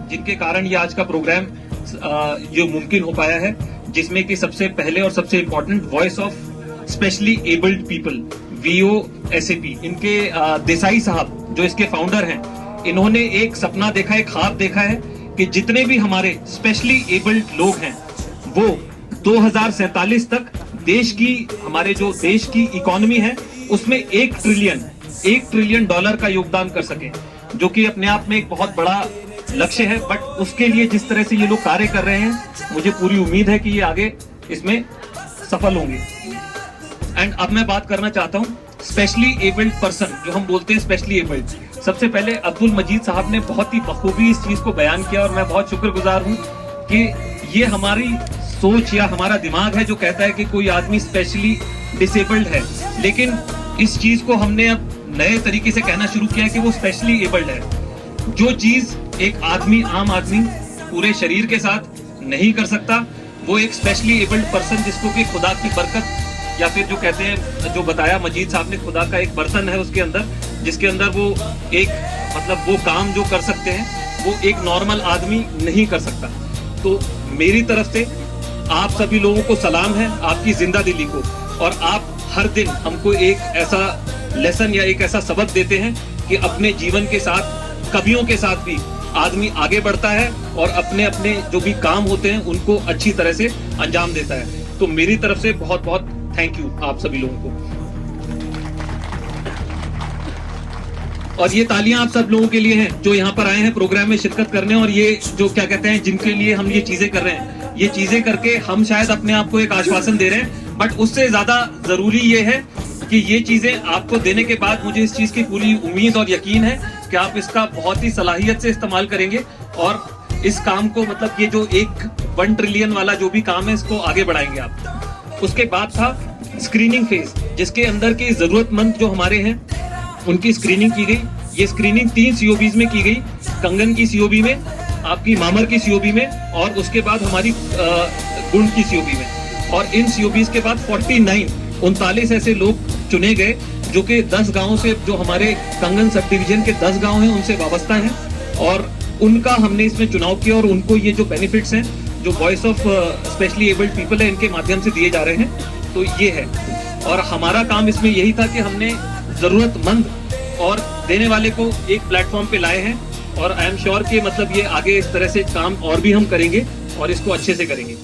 जिनके कारण ये आज का प्रोग्राम जो मुमकिन हो पाया है, जिसमें कि सबसे पहले और सबसे important voice of specially abled people VOSAP, इनके देसाई साहब जो इसके फाउंडर हैं, इन्होंने एक सपना देखा, एक ख्वाब देखा है कि जितने भी हमारे स्पेशली एबल्ड लोग हैं वो 2047 तक हमारे जो देश की इकोनॉमी है उसमें $1 ट्रिलियन का योगदान कर सके, जो कि अपने आप में एक बहुत बड़ा लक्ष्य है। बट उसके लिए जिस तरह से ये लोग कार्य कर रहे हैं, मुझे पूरी उम्मीद है कि ये आगे इसमें सफल होंगे। एंड अब मैं बात करना चाहता हूँ स्पेशली एबल्ड पर्सन, जो हम बोलते हैं स्पेशली एबल्ड। सबसे पहले अब्दुल मजीद साहब ने बहुत ही बखूबी इस चीज को बयान किया और मैं बहुत शुक्रगुजार हूँ कि ये हमारी सोच या हमारा दिमाग है जो कहता है कि कोई आदमी स्पेशली डिसेबल्ड है, लेकिन इस चीज को हमने अब नए तरीके से कहना शुरू किया है कि वो स्पेशली एबल्ड है। जो चीज एक आम आदमी पूरे शरीर के साथ नहीं कर सकता, वो एक स्पेशली एबल्ड पर्सन, जिसको कि खुदा की बरकत या फिर जो कहते हैं, जो बताया मजीद साहब ने, खुदा का एक बर्तन है उसके अंदर, जिसके अंदर वो एक वो काम जो कर सकते हैं वो एक नॉर्मल आदमी नहीं कर सकता। तो मेरी तरफ से आप सभी लोगों को सलाम है आपकी जिंदा दिली को, और आप हर दिन हमको एक ऐसा लेसन या एक ऐसा सबक देते हैं कि अपने जीवन के साथ, कवियों के साथ भी आदमी आगे बढ़ता है और अपने अपने जो भी काम होते हैं उनको अच्छी तरह से अंजाम देता है। तो मेरी तरफ से बहुत बहुत थैंक यू आप सभी लोगों को। और ये तालियां आप सब लोगों के लिए हैं जो यहाँ पर आए हैं प्रोग्राम में शिरकत करने, और ये जो क्या कहते हैं, जिनके लिए हम ये चीजें कर रहे हैं, ये चीजें करके हम शायद अपने आप को एक आश्वासन दे रहे हैं, बट उससे ज्यादा जरूरी ये है कि ये चीजें आपको देने के बाद मुझे इस चीज की पूरी उम्मीद और यकीन है कि आप इसका बहुत ही सलाहियत से इस्तेमाल करेंगे और इस काम को, ये जो $1 ट्रिलियन वाला जो भी काम है, इसको आगे बढ़ाएंगे आप। उसके बाद था स्क्रीनिंग फेज, जिसके अंदर के जरूरतमंद जो हमारे हैं उनकी स्क्रीनिंग की गई। ये स्क्रीनिंग 3 COBs में की गई, कंगन की COB में, आपकी मामर की COB में, और उसके बाद हमारी गुंड की COB में। और इन COBs के बाद 39 ऐसे लोग चुने गए जो कि 10 गांवों से, जो हमारे कंगन सब डिवीजन के 10 गांव हैं, उनसे वाबस्ता हैं, और उनका हमने इसमें चुनाव किया और उनको ये जो बेनिफिट्स हैं, जो voice of specially abled people है, इनके माध्यम से दिए जा रहे हैं। तो ये है, और हमारा काम इसमें यही था कि हमने जरूरतमंद और देने वाले को एक प्लेटफॉर्म पे लाए हैं, और आई एम श्योर कि ये आगे इस तरह से काम और भी हम करेंगे और इसको अच्छे से करेंगे।